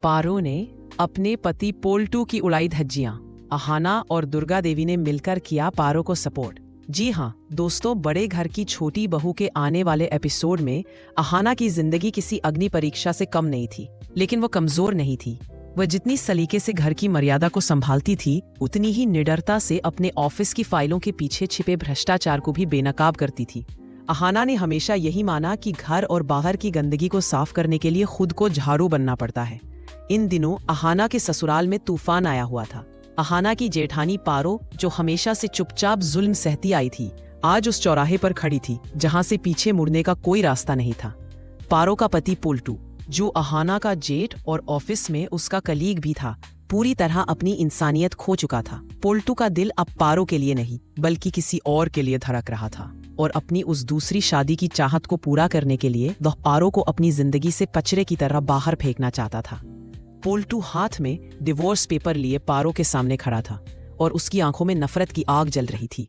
पारो ने अपने पति पोल्टू की उड़ाई धज्जियां। अहाना और दुर्गा देवी ने मिलकर किया पारो को सपोर्ट। जी हाँ दोस्तों, बड़े घर की छोटी बहू के आने वाले एपिसोड में अहाना की जिंदगी किसी अग्नि परीक्षा से कम नहीं थी, लेकिन वो कमजोर नहीं थी। वह जितनी सलीके से घर की मर्यादा को संभालती थी, उतनी ही निडरता से अपने ऑफिस की फाइलों के पीछे छिपे भ्रष्टाचार को भी बेनकाब करती थी। अहाना ने हमेशा यही माना कि घर और बाहर की गंदगी को साफ करने के लिए खुद को झाड़ू बनना पड़ता है। इन दिनों अहाना के ससुराल में तूफान आया हुआ था। अहाना की जेठानी पारो, जो हमेशा से चुपचाप जुल्म सहती आई थी, आज उस चौराहे पर खड़ी थी जहां से पीछे मुड़ने का कोई रास्ता नहीं था। पारो का पति पोल्टू, जो अहाना का जेठ और ऑफिस में उसका कलीग भी था, पूरी तरह अपनी इंसानियत खो चुका था। पोल्टू का दिल अब पारो के लिए नहीं बल्कि किसी और के लिए धड़क रहा था, और अपनी उस दूसरी शादी की चाहत को पूरा करने के लिए वह पारो को अपनी जिंदगी से कचरे की तरह बाहर फेंकना चाहता था। पोल्टू हाथ में डिवोर्स पेपर लिए पारो के सामने खड़ा था और उसकी आंखों में नफरत की आग जल रही थी।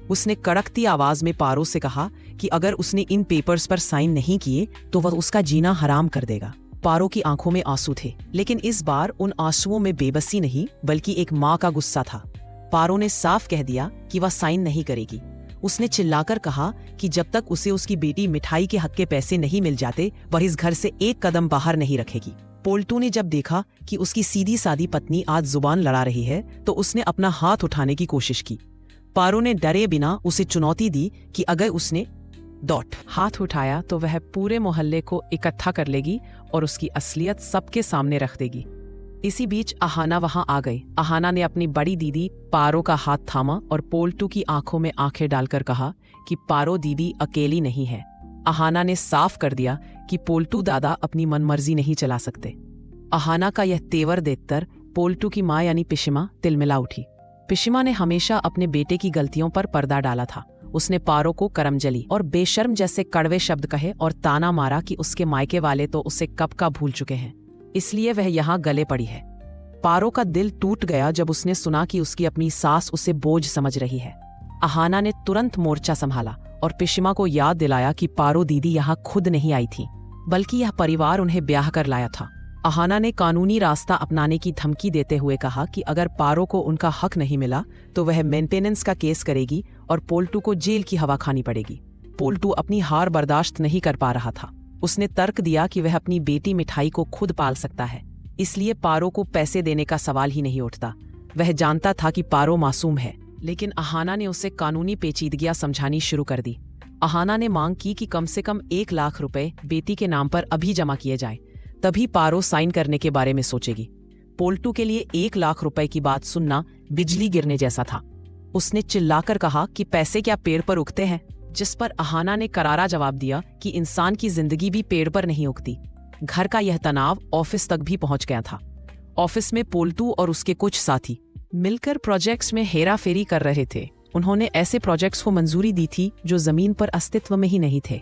उसने कड़कती आवाज में पारो से कहा कि अगर उसने इन पेपर्स पर साइन नहीं किए तो वह उसका जीना हराम कर देगा। पारो की आंखों में आंसू थे, लेकिन इस बार उन आंसुओं में बेबसी नहीं बल्कि एक माँ का गुस्सा था। पारो ने साफ कह दिया कि वह साइन नहीं करेगी। उसने चिल्लाकर कहा कि जब तक उसे उसकी बेटी मिठाई के हक के पैसे नहीं मिल जाते, वह इस घर से एक कदम बाहर नहीं रखेगी। पोल्टू ने जब देखा कि उसकी सीधी सादी पत्नी आज जुबान लड़ा रही है, तो उसने अपना हाथ उठाने की कोशिश की। पारो ने डरे बिना उसे चुनौती दी कि अगर उसने हाथ उठाया तो वह पूरे मोहल्ले को इकट्ठा कर लेगी और उसकी असलियत सबके सामने रख देगी। इसी बीच अहाना वहां आ गई। अहाना ने अपनी बड़ी दीदी पारो का हाथ थामा और पोल्टू की आंखों में आंखें डालकर कहा कि पारो दीदी अकेली नहीं है। अहाना ने साफ कर दिया कि पोल्टू दादा अपनी मनमर्जी नहीं चला सकते। अहाना का यह तेवर देखकर पोल्टू की माँ यानी पिशिमा तिलमिला उठी। पिशिमा ने हमेशा अपने बेटे की गलतियों पर पर्दा डाला था। उसने पारो को करमजली और बेशर्म जैसे कड़वे शब्द कहे और ताना मारा कि उसके मायके वाले तो उसे कब का भूल चुके हैं, इसलिए वह यहाँ गले पड़ी है। पारो का दिल टूट गया जब उसने सुना कि उसकी अपनी सास उसे बोझ समझ रही है। अहाना ने तुरंत मोर्चा संभाला और पिशिमा को याद दिलाया कि पारो दीदी यहाँ खुद नहीं आई थी, बल्कि यह परिवार उन्हें ब्याह कर लाया था। अहाना ने कानूनी रास्ता अपनाने की धमकी देते हुए कहा कि अगर पारो को उनका हक नहीं मिला तो वह मेंटेनेंस का केस करेगी और पोल्टू को जेल की हवा खानी पड़ेगी। पोल्टू अपनी हार बर्दाश्त नहीं कर पा रहा था। उसने तर्क दिया कि वह अपनी बेटी मिठाई को खुद पाल सकता है, इसलिए पारो को पैसे देने का सवाल ही नहीं उठता। वह जानता था कि पारो मासूम है, लेकिन अहाना ने उसे कानूनी पेचीदगियां समझानी शुरू कर दी। अहाना ने मांग की कि कम से कम 1 लाख रुपए बेटी के नाम पर अभी जमा किए जाएं, तभी पारो साइन करने के बारे में सोचेगी। पोल्टू के लिए 1 लाख रुपए की बात सुनना बिजली गिरने जैसा था। उसने चिल्लाकर कहा कि पैसे क्या पेड़ पर उगते हैं, जिस पर अहाना ने करारा जवाब दिया कि इंसान की जिंदगी भी पेड़ पर नहीं उगती। घर का यह तनाव ऑफिस तक भी पहुंच गया था। ऑफिस में पोल्टू और उसके कुछ साथी मिलकर प्रोजेक्ट्स में हेरा फेरी कर रहे थे। उन्होंने ऐसे प्रोजेक्ट्स को मंजूरी दी थी जो जमीन पर अस्तित्व में ही नहीं थे।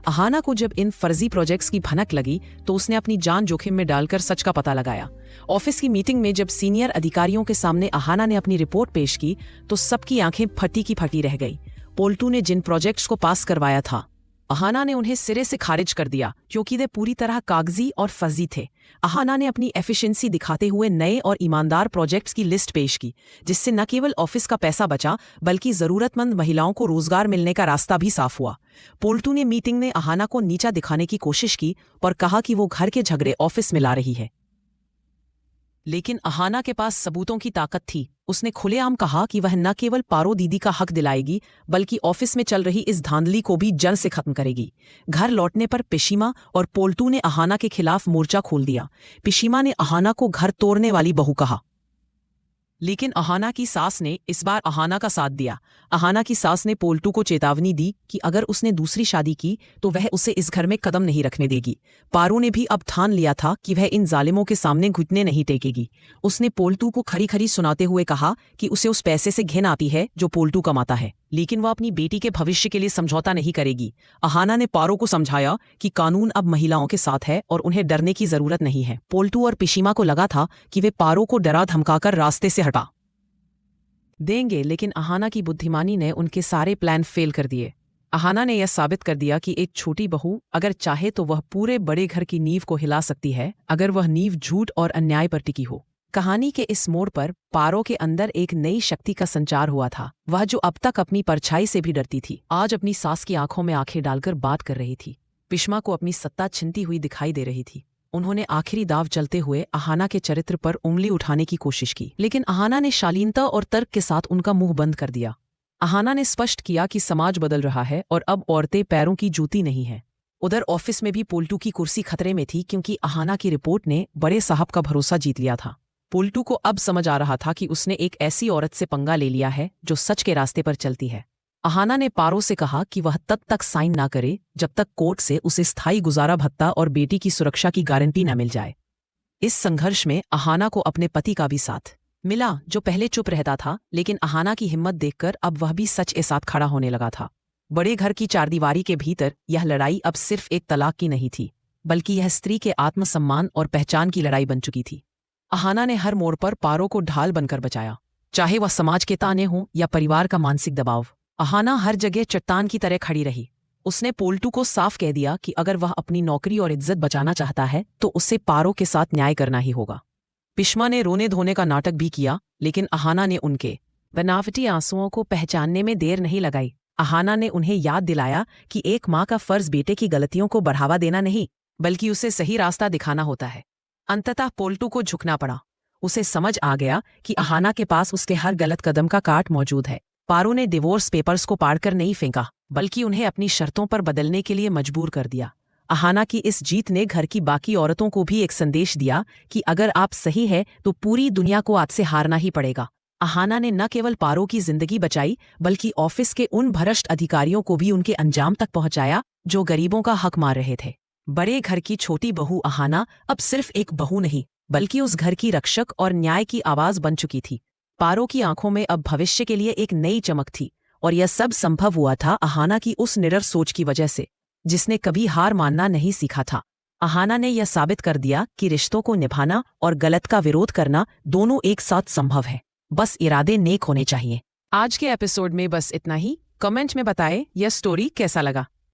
अहाना को जब इन फर्जी प्रोजेक्ट्स की भनक लगी तो उसने अपनी जान जोखिम में डालकर सच का पता लगाया। ऑफिस की मीटिंग में जब सीनियर अधिकारियों के सामने अहाना ने अपनी रिपोर्ट पेश की तो सबकी आंखें फटी की फटी रह गई। पोल्टू ने जिन प्रोजेक्ट्स को पास करवाया था, अहाना ने उन्हें सिरे से खारिज कर दिया क्योंकि वे पूरी तरह कागजी और फर्जी थे। अहाना ने अपनी एफिशिएंसी दिखाते हुए नए और ईमानदार प्रोजेक्ट्स की लिस्ट पेश की, जिससे न केवल ऑफिस का पैसा बचा बल्कि जरूरतमंद महिलाओं को रोजगार मिलने का रास्ता भी साफ हुआ। पोल्टू ने मीटिंग में अहाना को नीचा दिखाने की कोशिश की और कहा कि वो घर के झगड़े ऑफिस में ला रही है, लेकिन अहाना के पास सबूतों की ताकत थी। उसने खुलेआम कहा कि वह न केवल पारो दीदी का हक दिलाएगी बल्कि ऑफिस में चल रही इस धांधली को भी जड़ से खत्म करेगी। घर लौटने पर पिशिमा और पोल्टू ने अहाना के खिलाफ मोर्चा खोल दिया। पिशिमा ने अहाना को घर तोड़ने वाली बहू कहा, लेकिन अहाना की सास ने इस बार अहाना का साथ दिया। अहाना की सास ने पोल्टू को चेतावनी दी कि अगर उसने दूसरी शादी की तो वह उसे इस घर में कदम नहीं रखने देगी। पारो ने भी अब ठान लिया था कि वह इन जालिमों के सामने घुटने नहीं टेकेगी। उसने पोल्टू को खरी खरी सुनाते हुए कहा कि उसे उस पैसे से घिन आती है जो पोल्टू कमाता है, लेकिन वह अपनी बेटी के भविष्य के लिए समझौता नहीं करेगी। अहाना ने पारो को समझाया कि कानून अब महिलाओं के साथ है और उन्हें डरने की जरूरत नहीं है। पोल्टू और पिशिमा को लगा था कि वे पारो को डरा धमकाकर रास्ते से हटा देंगे, लेकिन अहाना की बुद्धिमानी ने उनके सारे प्लान फेल कर दिए। अहाना ने यह साबित कर दिया कि एक छोटी बहू अगर चाहे तो वह पूरे बड़े घर की नींव को हिला सकती है, अगर वह नींव झूठ और अन्याय पर टिकी हो। कहानी के इस मोड़ पर पारो के अंदर एक नई शक्ति का संचार हुआ था। वह जो अब तक अपनी परछाई से भी डरती थी, आज अपनी सास की आंखों में आंखें डालकर बात कर रही थी। पिश्मा को अपनी सत्ता छिनती हुई दिखाई दे रही थी। उन्होंने आखिरी दाव चलते हुए अहाना के चरित्र पर उंगली उठाने की कोशिश की, लेकिन अहाना ने शालीनता और तर्क के साथ उनका मुंह बंद कर दिया। अहाना ने स्पष्ट किया कि समाज बदल रहा है और अब औरतें पैरों की जूती नहीं हैं। उधर ऑफिस में भी पोल्टू की कुर्सी खतरे में थी, क्योंकि अहाना की रिपोर्ट ने बड़े साहब का भरोसा जीत लिया था। पोल्टू को अब समझ आ रहा था कि उसने एक ऐसी औरत से पंगा ले लिया है जो सच के रास्ते पर चलती है। अहाना ने पारो से कहा कि वह तब तक साइन ना करे जब तक कोर्ट से उसे स्थायी गुजारा भत्ता और बेटी की सुरक्षा की गारंटी न मिल जाए। इस संघर्ष में अहाना को अपने पति का भी साथ मिला, जो पहले चुप रहता था, लेकिन अहाना की हिम्मत देखकर अब वह भी सच के साथ खड़ा होने लगा था। बड़े घर की चारदीवारी के भीतर यह लड़ाई अब सिर्फ एक तलाक की नहीं थी, बल्कि यह स्त्री के आत्मसम्मान और पहचान की लड़ाई बन चुकी थी। अहाना ने हर मोड़ पर पारो को ढाल बनकर बचाया, चाहे वह समाज के ताने हों या परिवार का मानसिक दबाव। अहाना हर जगह चट्टान की तरह खड़ी रही। उसने पोल्टू को साफ कह दिया कि अगर वह अपनी नौकरी और इज्जत बचाना चाहता है तो उसे पारो के साथ न्याय करना ही होगा। पिश्मा ने रोने धोने का नाटक भी किया, लेकिन अहाना ने उनके बनावटी आंसुओं को पहचानने में देर नहीं लगाई। अहाना ने उन्हें याद दिलाया कि एक माँ का फर्ज बेटे की गलतियों को बढ़ावा देना नहीं, बल्कि उसे सही रास्ता दिखाना होता है। अंततः पोल्टू को झुकना पड़ा। उसे समझ आ गया कि अहाना के पास उसके हर गलत कदम का काट मौजूद है। पारो ने डिवोर्स पेपर्स को पाड़कर नहीं फेंका, बल्कि उन्हें अपनी शर्तों पर बदलने के लिए मजबूर कर दिया। अहाना की इस जीत ने घर की बाकी औरतों को भी एक संदेश दिया कि अगर आप सही है तो पूरी दुनिया को आपसे हारना ही पड़ेगा। अहाना ने न केवल पारो की जिंदगी बचाई, बल्कि ऑफिस के उन भ्रष्ट अधिकारियों को भी उनके अंजाम तक पहुंचाया जो गरीबों का हक मार रहे थे। बड़े घर की छोटी बहू अहाना अब सिर्फ एक बहू नहीं, बल्कि उस घर की रक्षक और न्याय की आवाज बन चुकी थी। पारो की आंखों में अब भविष्य के लिए एक नई चमक थी, और यह सब संभव हुआ था अहाना की उस निडर सोच की वजह से, जिसने कभी हार मानना नहीं सीखा था। अहाना ने यह साबित कर दिया कि रिश्तों को निभाना और गलत का विरोध करना दोनों एक साथ संभव है, बस इरादे नेक होने चाहिए। आज के एपिसोड में बस इतना ही। कमेंट में बताएं यह स्टोरी कैसा लगा।